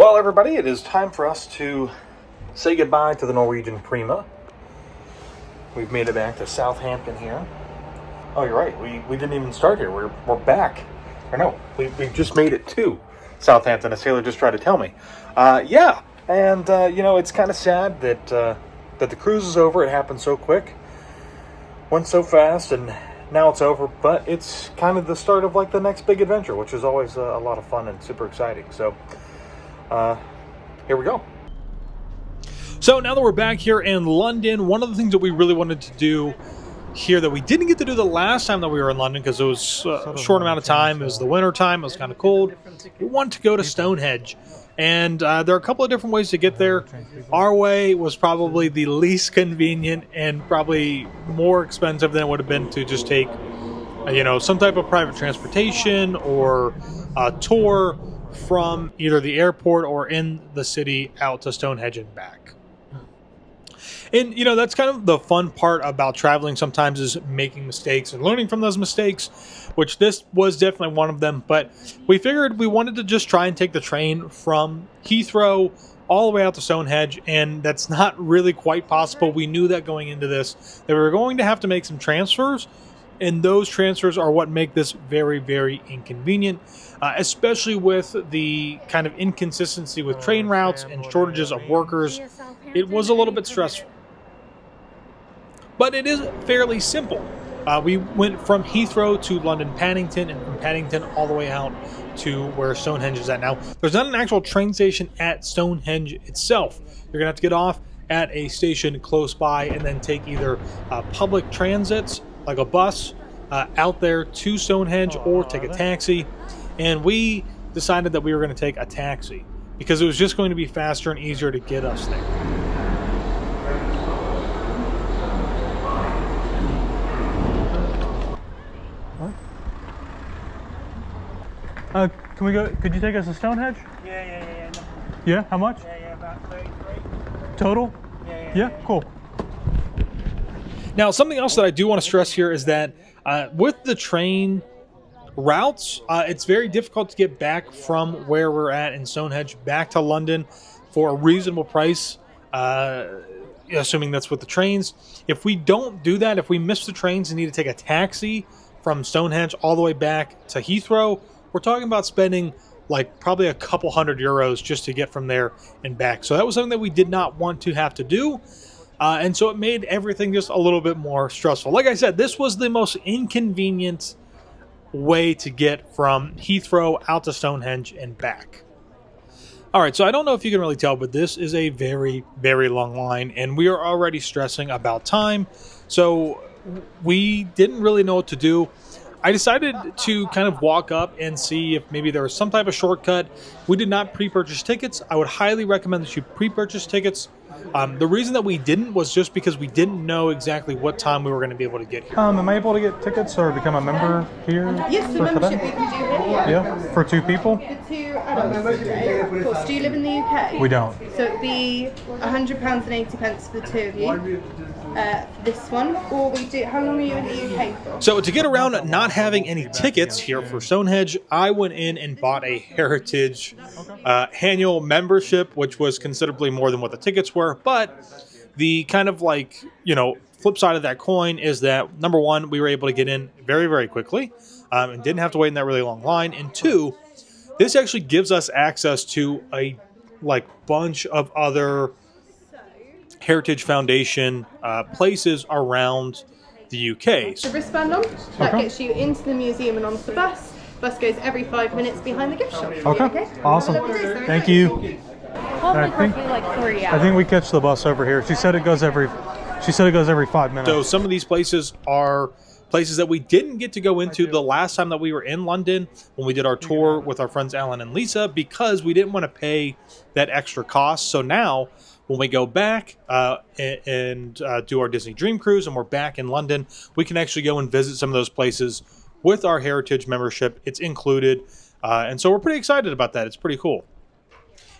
Well, everybody, it is time for us to say goodbye to the Norwegian Prima. We've made it back to Southampton here. Oh, you're right. We didn't even start here. We're back. Or no, we just made it to Southampton, as Taylor just tried to tell me. Yeah, and it's kind of sad that the cruise is over. It happened so quick, went so fast, and now it's over. But it's kind of the start of like the next big adventure, which is always a lot of fun and super exciting. So. Here we go. So now that we're back here in London, one of the things that we really wanted to do here that we didn't get to do the last time that we were in London because it was a short amount of time. It was the winter time. It was kind of cold. We wanted to go to Stonehenge. And there are a couple of different ways to get there. Our way was probably the least convenient and probably more expensive than it would have been to just take, some type of private transportation or a tour from either the airport or in the city out to Stonehenge and back. And, that's kind of the fun part about traveling sometimes is making mistakes and learning from those mistakes, which this was definitely one of them. But we figured we wanted to just try and take the train from Heathrow all the way out to Stonehenge, and that's not really quite possible. We knew that going into this, that we were going to have to make some transfers, and those transfers are what make this very, very inconvenient, especially with the kind of inconsistency with train routes and shortages of workers. It was a little bit stressful. But it is fairly simple. We went from Heathrow to London Paddington, and from Paddington all the way out to where Stonehenge is at now. There's not an actual train station at Stonehenge itself. You're going to have to get off at a station close by and then take either public transits, like a bus, out there to Stonehenge, or take a taxi. And we decided that we were going to take a taxi because it was just going to be faster and easier to get us there. Can we go? Could you take us to Stonehenge? Yeah. Yeah, how much? Yeah, about 33. Total? Yeah, cool. Now, something else that I do want to stress here is that with the train routes, it's very difficult to get back from where we're at in Stonehenge back to London for a reasonable price, assuming that's with the trains. If we don't do that, if we miss the trains and need to take a taxi from Stonehenge all the way back to Heathrow, we're talking about spending like probably a couple €100 just to get from there and back. So that was something that we did not want to have to do. And so it made everything just a little bit more stressful. Like I said, this was the most inconvenient way to get from Heathrow out to Stonehenge and back. All right, so I don't know if you can really tell, but this is a very, very long line, and we are already stressing about time. So we didn't really know what to do. I decided to kind of walk up and see if maybe there was some type of shortcut. We did not pre-purchase tickets. I would highly recommend that you pre-purchase tickets. The reason that we didn't was just because we didn't know exactly what time we were going to be able to get here. Am I able to get tickets or become a member here? Yes, the membership we can do here. Yeah, for two people? For 2 adults today, of course. Do you live in the UK? We don't. So it'd be £100.80 for the two of you. This one, or we do. How long are you in the UK for? So to get around not having any tickets here for Stonehenge, I went in and bought a Heritage annual membership, which was considerably more than what the tickets were. But the kind of flip side of that coin is that, number one, we were able to get in very, very quickly and didn't have to wait in that really long line. And two, this actually gives us access to a bunch of other Heritage Foundation places around the UK. The wristband on, that gets you into the museum and onto the bus. Bus goes every 5 minutes behind the gift shop. Okay. Awesome. Thank you. Probably like 3 hours. I think we catch the bus over here. She said it goes every 5 minutes. So some of these places are places that we didn't get to go into the last time that we were in London when we did our tour with our friends Alan and Lisa, because we didn't want to pay that extra cost. So now when we go back and do our Disney Dream Cruise and we're back in London, we can actually go and visit some of those places with our Heritage membership. It's included. And so we're pretty excited about that. It's pretty cool.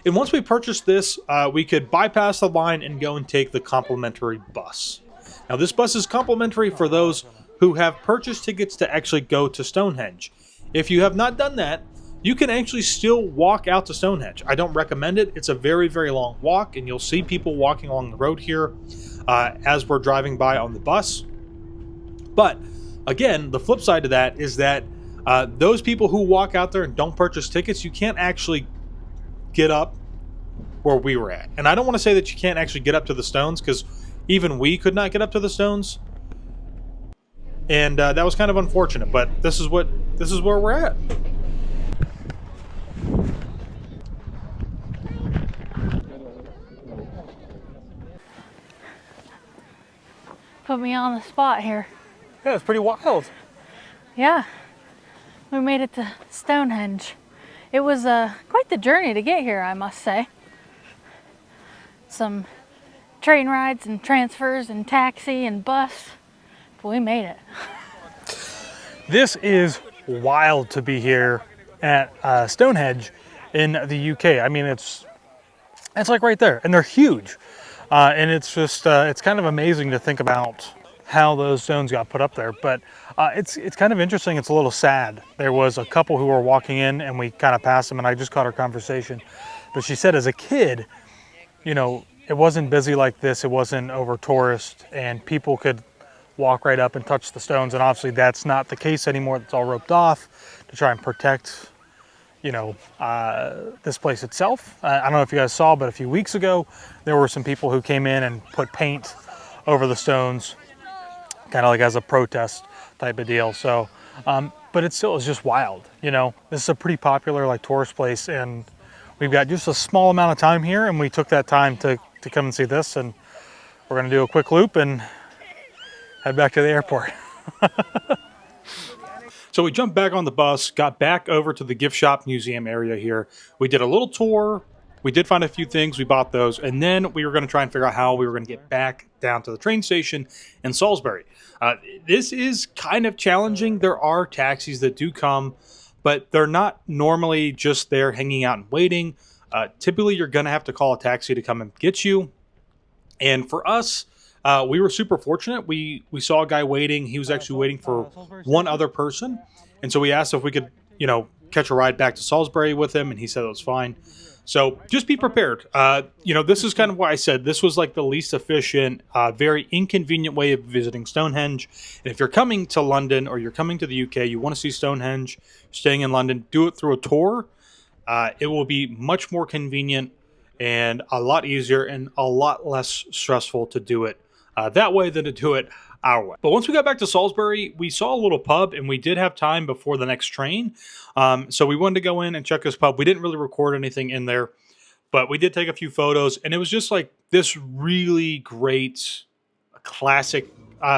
And once we purchased this, we could bypass the line and go and take the complimentary bus. Now, this bus is complimentary for those who have purchased tickets to actually go to Stonehenge. If you have not done that, you can actually still walk out to Stonehenge. I don't recommend it. It's a very, very long walk, and you'll see people walking along the road here as we're driving by on the bus. But again, the flip side of that is that those people who walk out there and don't purchase tickets, you can't actually get up where we were at. And I don't want to say that you can't actually get up to the stones, because even we could not get up to the stones. And that was kind of unfortunate, but this is where we're at. Put me on the spot here. Yeah, it's pretty wild. Yeah, we made it to Stonehenge. It was quite the journey to get here, I must say. Some train rides and transfers and taxi and bus, but we made it. This is wild to be here at Stonehenge in the UK. I mean, it's like right there, and they're huge. And it's just, it's kind of amazing to think about how those stones got put up there. But it's kind of interesting. It's a little sad. There was a couple who were walking in, and we kind of passed them, and I just caught our conversation. But she said as a kid, you know, it wasn't busy like this. It wasn't over tourist, and people could walk right up and touch the stones. And obviously that's not the case anymore. It's all roped off to try and protect, you know, this place itself. I don't know if you guys saw, but a few weeks ago, there were some people who came in and put paint over the stones, kind of like as a protest type of deal. So, but it still is just wild. You know, this is a pretty popular like tourist place, and we've got just a small amount of time here, and we took that time to come and see this, and we're gonna do a quick loop and head back to the airport. So we jumped back on the bus, got back over to the gift shop museum area here. We did a little tour. We did find a few things. We bought those. And then we were going to try and figure out how we were going to get back down to the train station in Salsbury. This is kind of challenging. There are taxis that do come, but they're not normally just there hanging out and waiting. Typically, you're going to have to call a taxi to come and get you. And for us, we were super fortunate. We saw a guy waiting. He was actually waiting for one other person. And so we asked if we could, you know, catch a ride back to Salsbury with him. And he said it was fine. So just be prepared. You know, this is kind of why I said this was like the least efficient, very inconvenient way of visiting Stonehenge. And if you're coming to London or you're coming to the UK, you want to see Stonehenge, staying in London, do it through a tour. It will be much more convenient and a lot easier and a lot less stressful to do it that way than to do it our way. But once we got back to Salsbury, we saw a little pub, and we did have time before the next train. So we wanted to go in and check this pub. We didn't really record anything in there, but we did take a few photos, and it was just like this really great, classic,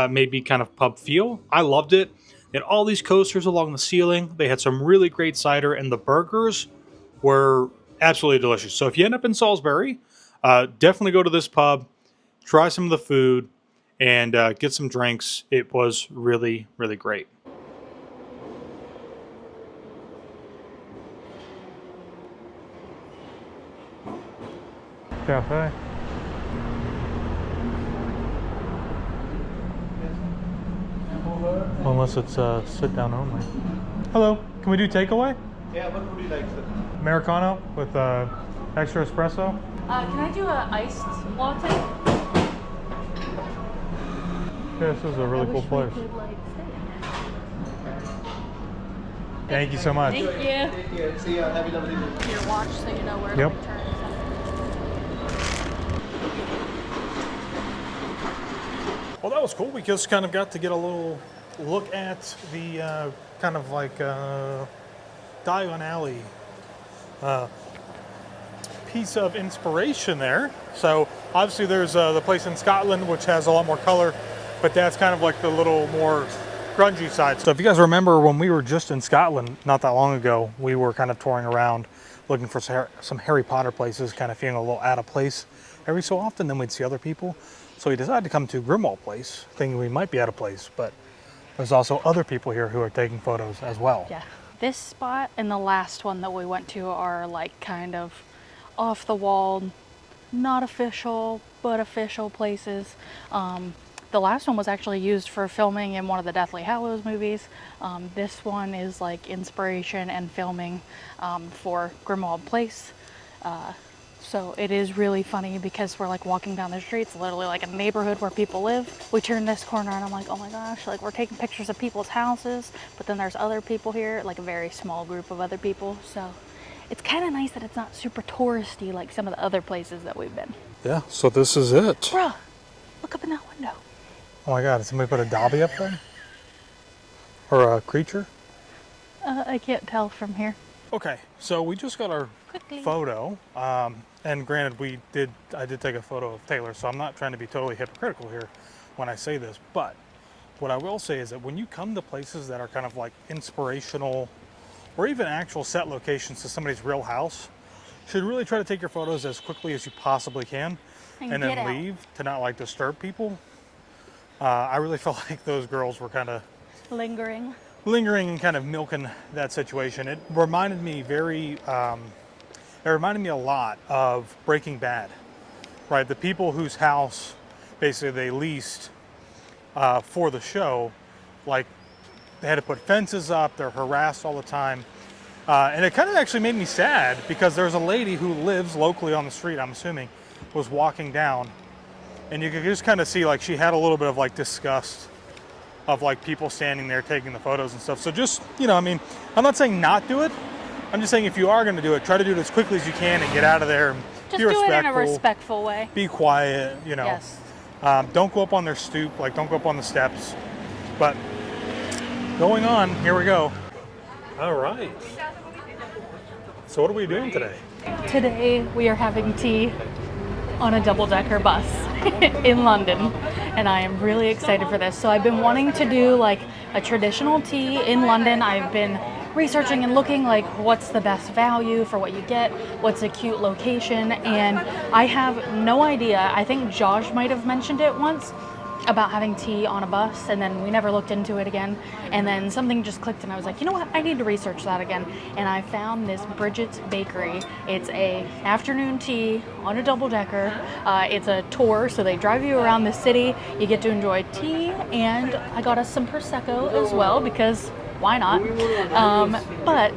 maybe kind of pub feel. I loved it. They had all these coasters along the ceiling. They had some really great cider, and the burgers were absolutely delicious. So if you end up in Salsbury, definitely go to this pub, try some of the food, and get some drinks. It was really, really great. Cafe. Unless it's sit down only. Hello, can we do takeaway? Yeah, what would you like, sir? Americano with extra espresso. Can I do an iced latte? Yeah, this is a really cool place. Thank you so much. Thank you. Take care. See you. Have a lovely day. Your watch so you know where Yep. to return. Well, that was cool. We just kind of got to get a little look at the kind of like Diagon Alley piece of inspiration there. So obviously there's the place in Scotland, which has a lot more color, but that's kind of like the little more grungy side. So if you guys remember when we were just in Scotland not that long ago, we were kind of touring around looking for some Harry Potter places, kind of feeling a little out of place every so often. Then we'd see other people. So we decided to come to Grimwald Place, thinking we might be out of place, but there's also other people here who are taking photos as well. Yeah. This spot and the last one that we went to are like kind of off the wall, not official, but official places. The last one was actually used for filming in one of the Deathly Hallows movies. This one is like inspiration and filming for Grimmauld Place. So it is really funny because we're like walking down the streets, literally like a neighborhood where people live. We turn this corner and I'm like, oh my gosh, like we're taking pictures of people's houses, but then there's other people here, like a very small group of other people. So it's kind of nice that it's not super touristy like some of the other places that we've been. Yeah, so this is it. Bruh, look up in that window. Oh my God, did somebody put a Dobby up there? Or a creature? I can't tell from here. Okay, so we just got our Quickly. photo, and granted, I did take a photo of Taylor, so I'm not trying to be totally hypocritical here when I say this, but what I will say is that when you come to places that are kind of like inspirational or even actual set locations to somebody's real house, you should really try to take your photos as quickly as you possibly can and get then out. leave to not like disturb people. I really felt like those girls were kind of Lingering. and kind of milking that situation. It reminded me a lot of Breaking Bad, right? The people whose house basically they leased for the show, like they had to put fences up, they're harassed all the time. And it kind of actually made me sad because there's a lady who lives locally on the street, I'm assuming, was walking down, and you could just kind of see like she had a little bit of like disgust of like people standing there taking the photos and stuff. So just, you know, I mean, I'm not saying not do it. I'm just saying if you are going to do it, try to do it as quickly as you can and get out of there and Just be do respectful. it in a respectful way. Be quiet, you know. Yes. Don't go up on their stoop, like don't go up on the steps. But going on, here we go. All right. So what are we doing today? Today we are having tea on a double-decker bus in London, and I am really excited for this. So I've been wanting to do like a traditional tea in London. I've been researching and looking like what's the best value for what you get, what's a cute location, and I have no idea. I think Josh might have mentioned it once about having tea on a bus, and then we never looked into it again, and then something just clicked and I was like, you know what, I need to research that again. And I found this Bridget's Bakery. It's a afternoon tea on a double-decker. It's a tour, so they drive you around the city. You get to enjoy tea, and I got us some Prosecco as well because why not? But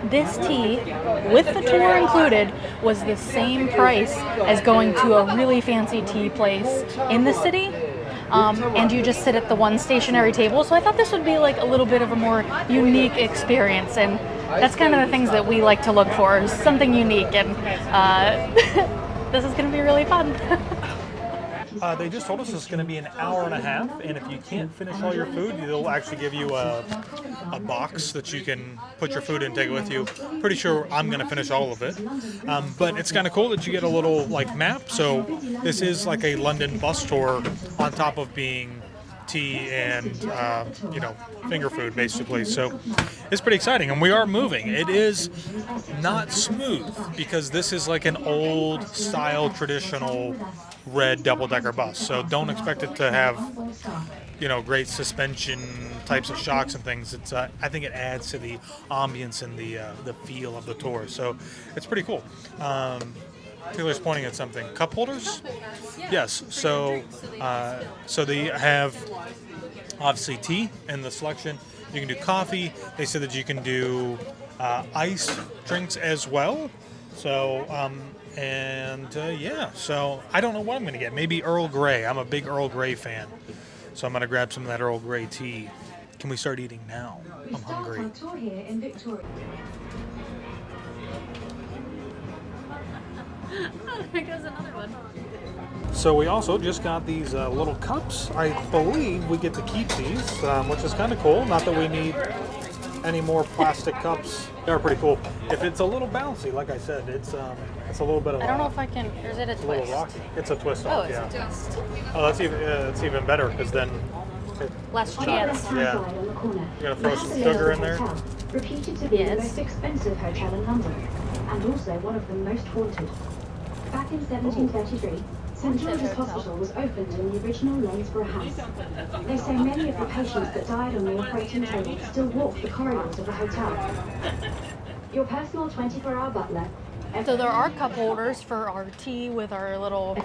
this tea, with the tour included, was the same price as going to a really fancy tea place in the city. And you just sit at the one stationary table. So I thought this would be like a little bit of a more unique experience. And that's kind of the things that we like to look for, is something unique. And this is going to be really fun. They just told us it's going to be an hour and a half, and if you can't finish all your food, they'll actually give you a box that you can put your food in and take it with you. Pretty sure I'm going to finish all of it. But it's kind of cool that you get a little like map. So this is like a London bus tour on top of being tea and finger food basically. So it's pretty exciting, and we are moving. It is not smooth because this is like an old style traditional red double-decker bus, so don't expect it to have great suspension types of shocks and things. It's I think it adds to the ambience and the feel of the tour, so it's pretty cool. Taylor's pointing at something. Cup holders? Yes. So they have obviously tea in the selection. You can do coffee. They said that you can do iced drinks as well. So so I don't know what I'm going to get. Maybe Earl Grey. I'm a big Earl Grey fan, so I'm going to grab some of that Earl Grey tea. Can we start eating now? I'm hungry. There goes another one. So we also just got these little cups. I believe we get to keep these, which is kind of cool. Not that we need any more plastic cups. They're pretty cool. If it's a little bouncy, like I said, it's a little bit of. I don't know if I can. Or is it a It's a little twist? rocky. It's a twist Oh, off. it's Yeah. a twist. Oh, that's even better because then. Last chance. Yeah. You're gonna throw some sugar in there. Reputed to be the Yes. most expensive hotel in London, and also one of the most haunted. Back in 1733, St George's Hospital was opened in the original Lanesborough House. They say many of the patients that died on the operating table still walk the corridors of the hotel. Your personal 24-hour butler So there are cup holders for our tea with our little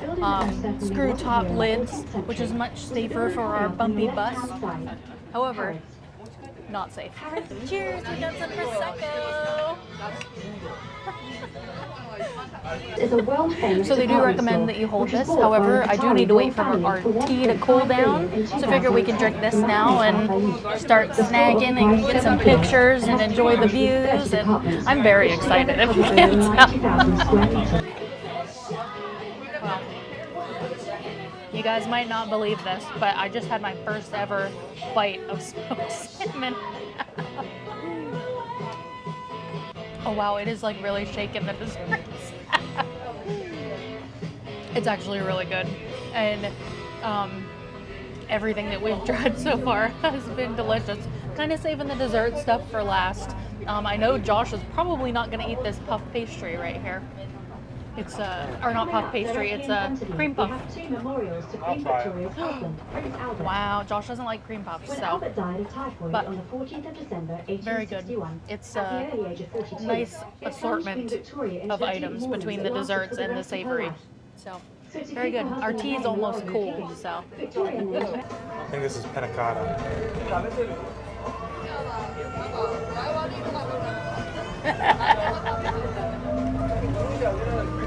screw top lids, which is much safer for our bumpy bus. However, not safe. Cheers, we got some Prosecco. So they do recommend that you hold this. However, I do need to wait for our tea to cool down. So I figure we can drink this now and start snagging and get some pictures and enjoy the views. And I'm very excited if you can't tell. Wow. You guys might not believe this, but I just had my first ever bite of smoked salmon. Oh wow, it is like really shaking the desserts. It's actually really good. And everything that we've tried so far has been delicious. Kind of saving the dessert stuff for last. I know Josh is probably not going to eat this puff pastry right here. It's or not puff pastry, it's a cream puff. Wow, Josh doesn't like cream puffs, so. But very good. It's a nice assortment of items between the desserts and the savory. So, very good. Our tea is almost cool, so. I think this is panna cotta.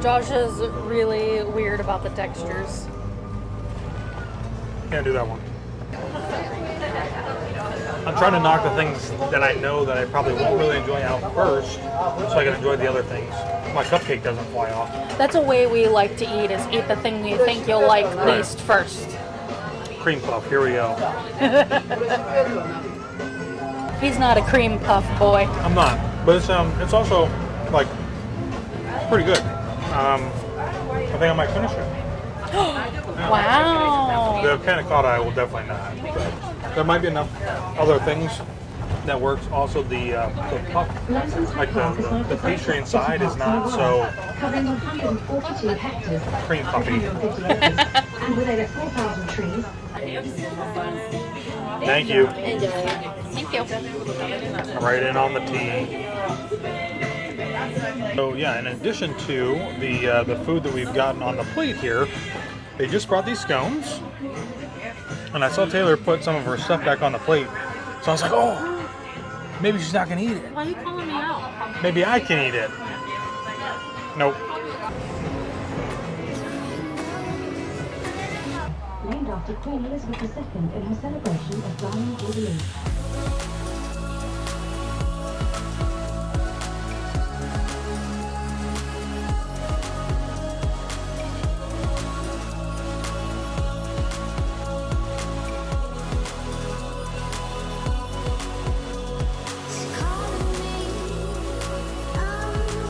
Josh is really weird about the textures. Can't do that one. I'm trying to knock the things that I know that I probably won't really enjoy out first, so I can enjoy the other things. My cupcake doesn't fly off. That's a way we like to eat, is eat the thing you think you'll like least first. Cream puff, here we go. He's not a cream puff boy. I'm not, but it's also like pretty good. I think I might finish it. Wow. The panna cotta I will definitely not. But there might be enough other things that works. Also the puff, like the pastry inside is not so cream puffy. Thank you. Thank you. Right in on the tea. So yeah, in addition to the food that we've gotten on the plate here, they just brought these scones, and I saw Taylor put some of her stuff back on the plate. So I was like, oh, maybe she's not gonna eat it. Why are you calling me out? Maybe I can eat it. Nope. Named after Queen Elizabeth II in her celebration of Diamond Jubilee.